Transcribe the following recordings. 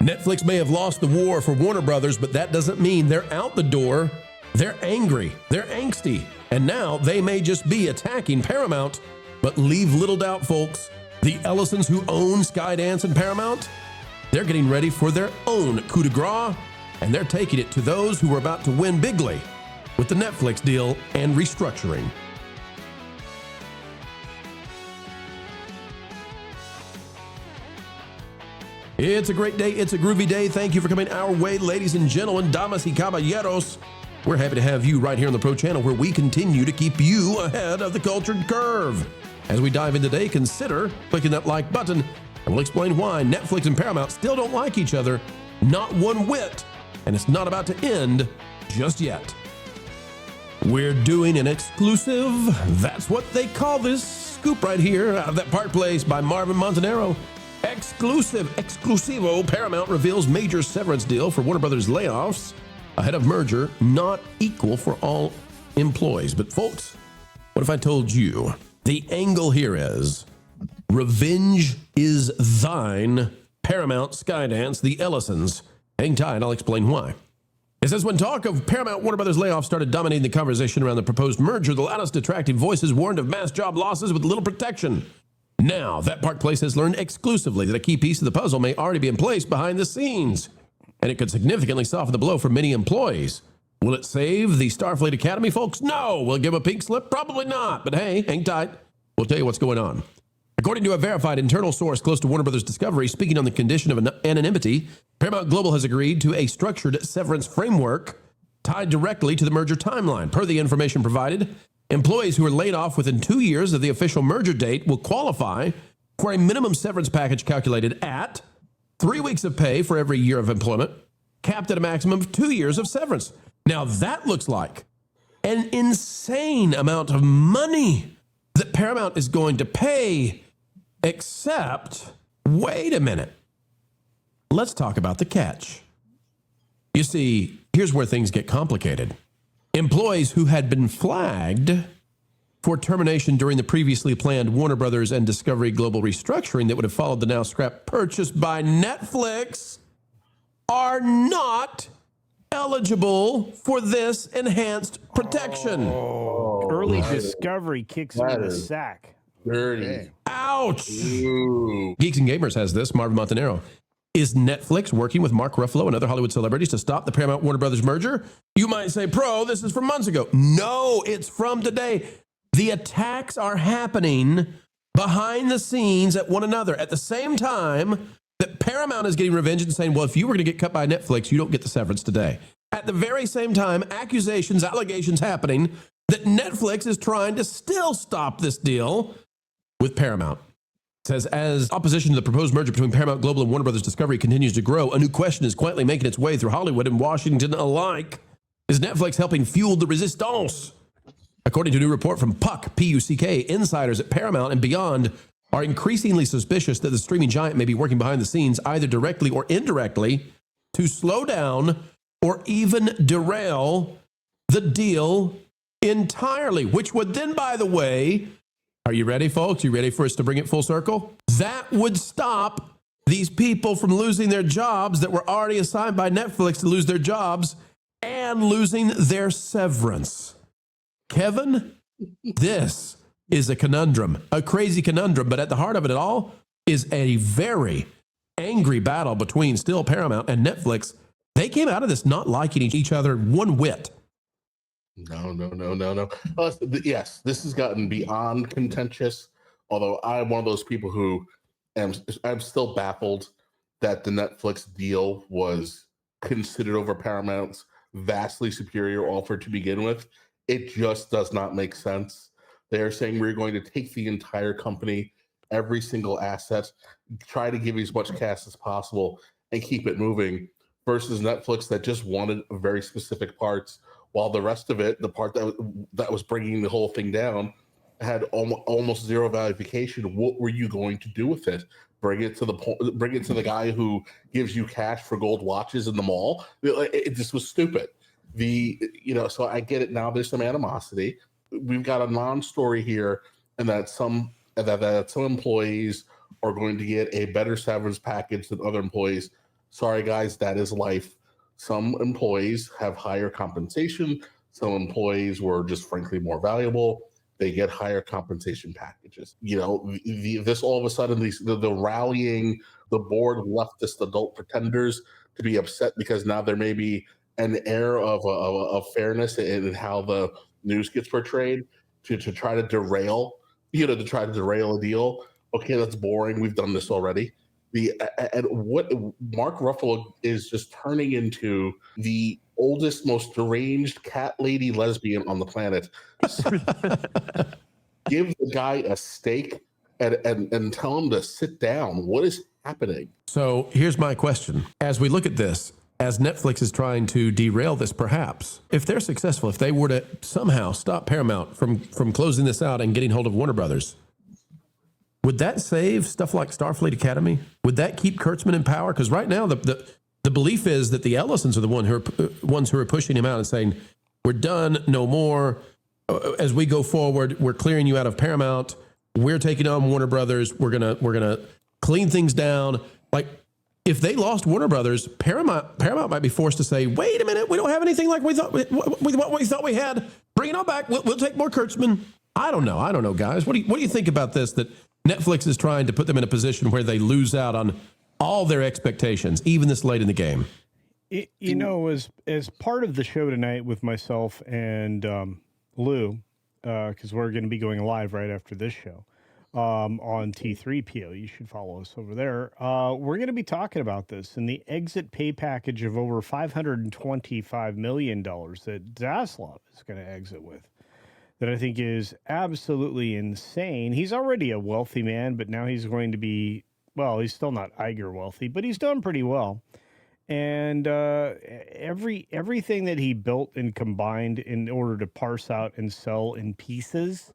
Netflix may have lost the war for Warner Brothers, but that doesn't mean they're out the door. They're angry, they're angsty, and now they may just be attacking Paramount. But leave little doubt, folks, the Ellisons who own Skydance and Paramount, they're getting ready for their own coup de grace, and they're taking it to those who are about to win bigly with the Netflix deal and restructuring. It's a great day. It's a groovy day. Thank you for coming our way, ladies and gentlemen, damas y caballeros. We're happy to have you right here on the Pro Channel, where we continue to keep you ahead of the cultured curve. As we dive in today, consider clicking that like button, and we'll explain why Netflix and Paramount still don't like each other, not one whit, and it's not about to end just yet. We're doing an exclusive. That's what they call this scoop right here out of that Park Place by Marvin Montanaro. Exclusivo. Paramount reveals major severance deal for Warner Brothers layoffs ahead of merger, not equal for all employees. But folks, what if I told you the angle here is revenge is thine, Paramount, Skydance, the Ellisons. Hang tight, I'll explain why. It says, when talk of Paramount Warner Brothers layoffs started dominating the conversation around the proposed merger, the loudest detracting voices warned of mass job losses with little protection. Now, that Park Place has learned exclusively that a key piece of the puzzle may already be in place behind the scenes, and it could significantly soften the blow for many employees. Will it save the Starfleet Academy, folks? No. Will it give a pink slip? Probably not. But hey, hang tight. We'll tell you what's going on. According to a verified internal source close to Warner Brothers Discovery, speaking on the condition of anonymity, Paramount Global has agreed to a structured severance framework tied directly to the merger timeline. Per the information provided, employees who are laid off within 2 years of the official merger date will qualify for a minimum severance package calculated at 3 weeks of pay for every year of employment, capped at a maximum of 2 years of severance. Now that looks like an insane amount of money that Paramount is going to pay, except, wait a minute. Let's talk about the catch. You see, here's where things get complicated. Employees who had been flagged for termination during the previously planned Warner Brothers and Discovery Global restructuring that would have followed the now scrapped purchase by Netflix are not eligible for this enhanced protection. Early discovery kicks him in the sack. Dirty. Ouch. Ooh. Geeks and Gamers has this, Marvin Montanaro. Is Netflix working with Mark Ruffalo and other Hollywood celebrities to stop the Paramount Warner Brothers merger? You might say, Pro, this is from months ago. No, it's from today. The attacks are happening behind the scenes at one another at the same time that Paramount is getting revenge and saying, well, if you were going to get cut by Netflix, you don't get the severance today. At the very same time, allegations happening that Netflix is trying to still stop this deal with Paramount. It says, as opposition to the proposed merger between Paramount Global and Warner Brothers Discovery continues to grow, a new question is quietly making its way through Hollywood and Washington alike. Is Netflix helping fuel the resistance? According to a new report from Puck, P-U-C-K, insiders at Paramount and beyond are increasingly suspicious that the streaming giant may be working behind the scenes, either directly or indirectly, to slow down or even derail the deal entirely, which would then, by the way, are you ready, folks? You ready for us to bring it full circle? That would stop these people from losing their jobs that were already assigned by Netflix to lose their jobs and losing their severance. Kevin, this is a conundrum, a crazy conundrum, but at the heart of it all is a very angry battle between still Paramount and Netflix. They came out of this not liking each other one whit. No. Yes, this has gotten beyond contentious, although I'm one of those people who I'm still baffled that the Netflix deal was considered over Paramount's vastly superior offer to begin with. It just does not make sense. They're saying we're going to take the entire company, every single asset, try to give you as much cash as possible and keep it moving, versus Netflix that just wanted very specific parts, while the rest of it, the part that was bringing the whole thing down, had almost zero valuation. What were you going to do with it? Bring it to the guy who gives you cash for gold watches in the mall? It just was stupid. So I get it now. There's some animosity. We've got a non-story here, and that some employees are going to get a better severance package than other employees. Sorry, guys, that is life. Some employees have higher compensation. Some employees were just frankly more valuable. They get higher compensation packages. This all of a sudden, the rallying the board leftist adult pretenders to be upset because now there may be an air of fairness in how the news gets portrayed to try to derail, a deal. Okay, that's boring. We've done this already. And what Mark Ruffalo is just turning into the oldest, most deranged cat lady lesbian on the planet. Give the guy a steak and tell him to sit down. What is happening? So here's my question. As we look at this, as Netflix is trying to derail this, perhaps, if they're successful, if they were to somehow stop Paramount from closing this out and getting hold of Warner Brothers, would that save stuff like Starfleet Academy? Would that keep Kurtzman in power? Because right now, the belief is that the Ellisons are the ones who are pushing him out and saying, we're done, no more. As we go forward, we're clearing you out of Paramount. We're taking on Warner Brothers. We're gonna clean things down. Like, if they lost Warner Brothers, Paramount might be forced to say, wait a minute, we don't have anything like we thought we had. Bring it on back. We'll take more Kurtzman. I don't know, guys. What do you think about this? That Netflix is trying to put them in a position where they lose out on all their expectations, even this late in the game. As part of the show tonight with myself and Lou, because we're going to be going live right after this show on T3PO. You should follow us over there. We're going to be talking about this and the exit pay package of over $525 million that Zaslav is going to exit with. That I think is absolutely insane. He's already a wealthy man, but now he's going to be, well, he's still not Iger wealthy, but he's done pretty well. And everything that he built and combined in order to parse out and sell in pieces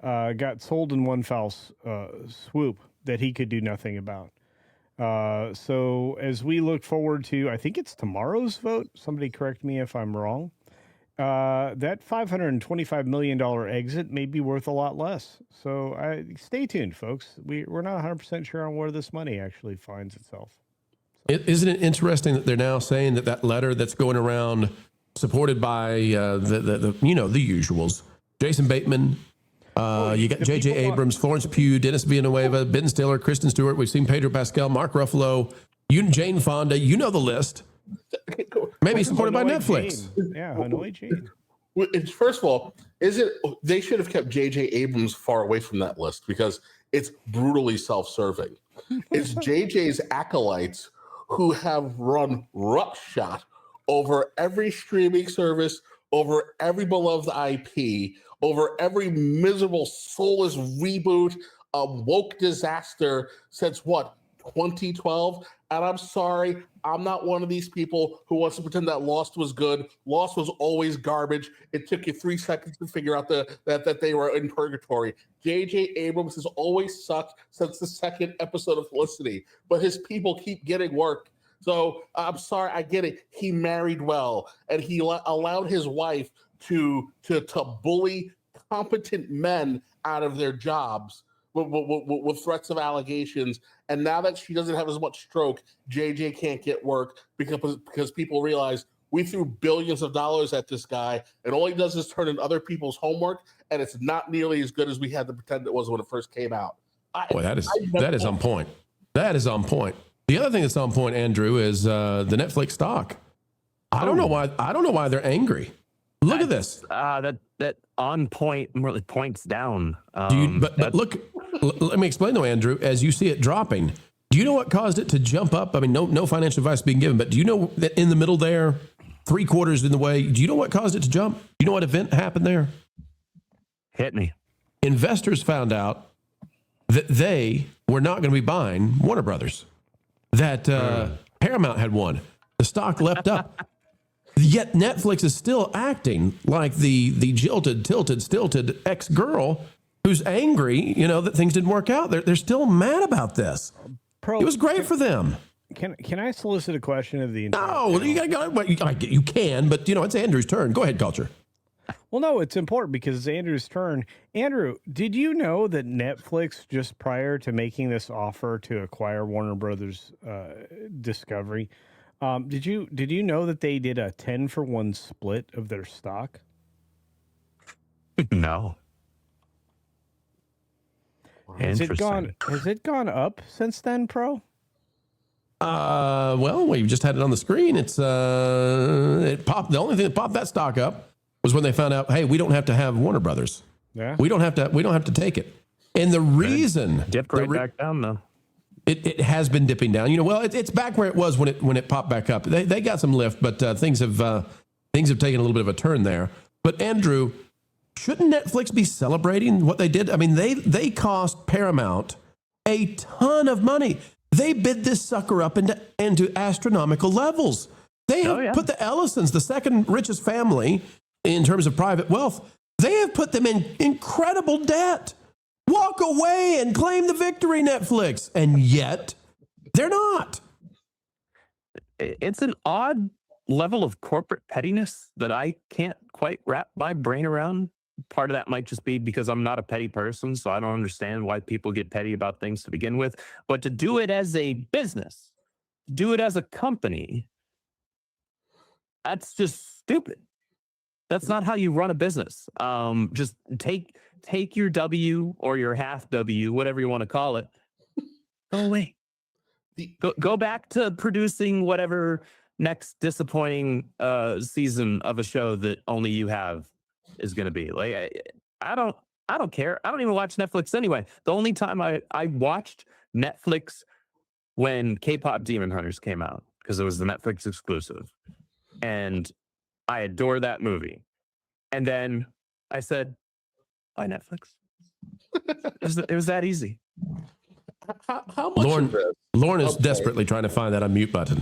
got sold in one foul swoop that he could do nothing about. So as we look forward to, I think it's tomorrow's vote. Somebody correct me if I'm wrong. That $525 million exit may be worth a lot less. So stay tuned, folks. We're not 100% sure on where this money actually finds itself. Isn't it interesting that they're now saying that letter that's going around, supported by the usuals, Jason Bateman, you got J.J. Abrams, Florence Pugh, Dennis Villanueva, Ben Stiller, Kristen Stewart. We've seen Pedro Pascal, Mark Ruffalo, Jane Fonda. You know the list. Maybe supported by Netflix. Jane. Yeah, Hanoi Jane. First of all, they should have kept J.J. Abrams far away from that list because it's brutally self-serving. It's J.J.'s acolytes who have run roughshod over every streaming service, over every beloved IP, over every miserable, soulless reboot, woke disaster since 2012. And I'm sorry, I'm not one of these people who wants to pretend that Lost was good. Lost was always garbage. It took you 3 seconds to figure out that they were in purgatory. J.J. Abrams has always sucked since the second episode of Felicity, but his people keep getting work. So I'm sorry, I get it. He married well, and he allowed his wife to bully competent men out of their jobs with threats of allegations. And now that she doesn't have as much stroke, JJ can't get work because people realize we threw billions of dollars at this guy, and all he does is turn in other people's homework, and it's not nearly as good as we had to pretend it was when it first came out. Boy, that is on point. That is on point. The other thing that's on point, Andrew, is the Netflix stock. I don't know why they're angry. Look at this. That on point really points down. But look, let me explain though, Andrew. As you see it dropping, do you know what caused it to jump up? I mean, no financial advice being given, but do you know that in the middle there, 3/4 in the way, do you know what caused it to jump? Do you know what event happened there? Hit me. Investors found out that they were not going to be buying Warner Brothers. That Paramount had won. The stock leapt up. Yet Netflix is still acting like the jilted, tilted, stilted ex-girl who's angry, that things didn't work out. They're still mad about this. It was great for them. Can I solicit a question of the entire No, you can, but it's Andrew's turn. Go ahead, Culture. Well, no, it's important because it's Andrew's turn. Andrew, did you know that Netflix, just prior to making this offer to acquire Warner Brothers Discovery, did you know that they did a 10-for-1 split of their stock? No. Has Interesting. it gone up since then, Pro? Well, we just had it on the screen. It popped. The only thing that popped that stock up was when they found out, hey, we don't have to have Warner Brothers. Yeah. We don't have to take it. And the reason Dipped right back down though. it has been dipping down. Well, it's back where it was when it popped back up. They got some lift, but things have taken a little bit of a turn there. But Andrew, shouldn't Netflix be celebrating what they did? I mean, they cost Paramount a ton of money. They bid this sucker up into astronomical levels. They have put the Ellisons, the second richest family in terms of private wealth, they have put them in incredible debt. Walk away and claim the victory, Netflix. And yet, they're not. It's an odd level of corporate pettiness that I can't quite wrap my brain around. Part of that might just be because I'm not a petty person, so I don't understand why people get petty about things to begin with. But to do it as a business, do it as a company, that's just stupid. That's not how you run a business. Just take your W or your half W, whatever you want to call it. Go away. Go back to producing whatever next disappointing season of a show that only you have is going to be. Like, I don't care. I don't even watch Netflix anyway. The only time I watched Netflix when K-pop Demon Hunters came out, because it was the Netflix exclusive. And I adore that movie. And then I said, bye, Netflix. It was that easy. How much Lauren is desperately trying to find that unmute button.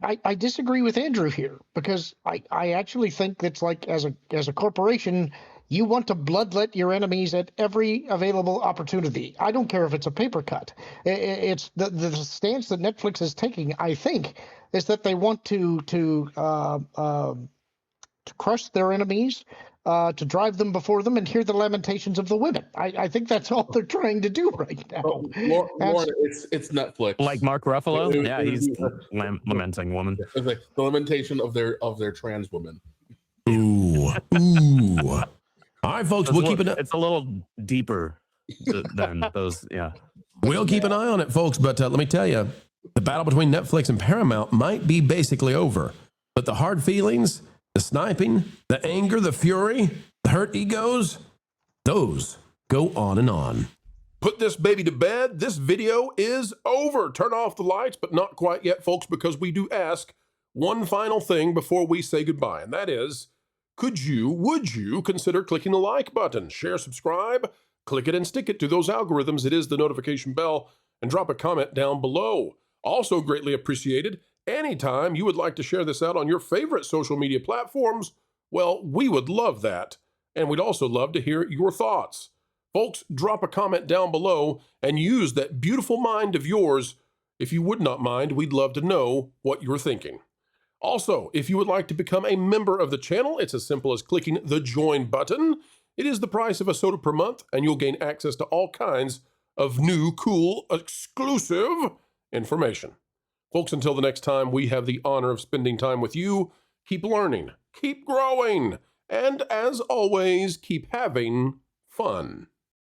I disagree with Andrew here, because I actually think that's like, as a corporation, you want to bloodlet your enemies at every available opportunity. I don't care if it's a paper cut. It's the stance that Netflix is taking, I think, is that they want to crush their enemies, to drive them before them and hear the lamentations of the women. I think that's all they're trying to do right now. Lauren, it's Netflix. Like Mark Ruffalo? Yeah, he's lamenting woman. It's like the lamentation of their trans women. Ooh. All right, folks, we'll keep it. It's a little deeper than those. Yeah, we'll keep an eye on it, folks. But let me tell you, the battle between Netflix and Paramount might be basically over. But the hard feelings, the sniping, the anger, the fury, the hurt egos, those go on and on. Put this baby to bed. This video is over. Turn off the lights, but not quite yet, folks, because we do ask one final thing before we say goodbye, and that is, would you consider clicking the like button, share, subscribe, click it and stick it to those algorithms. It is the notification bell, and drop a comment down below. Also greatly appreciated. Anytime you would like to share this out on your favorite social media platforms, well, we would love that. And we'd also love to hear your thoughts. Folks, drop a comment down below and use that beautiful mind of yours. If you would not mind, we'd love to know what you're thinking. Also, if you would like to become a member of the channel, it's as simple as clicking the join button. It is the price of a soda per month, and you'll gain access to all kinds of new, cool, exclusive information. Folks, until the next time we have the honor of spending time with you, keep learning, keep growing, and as always, keep having fun.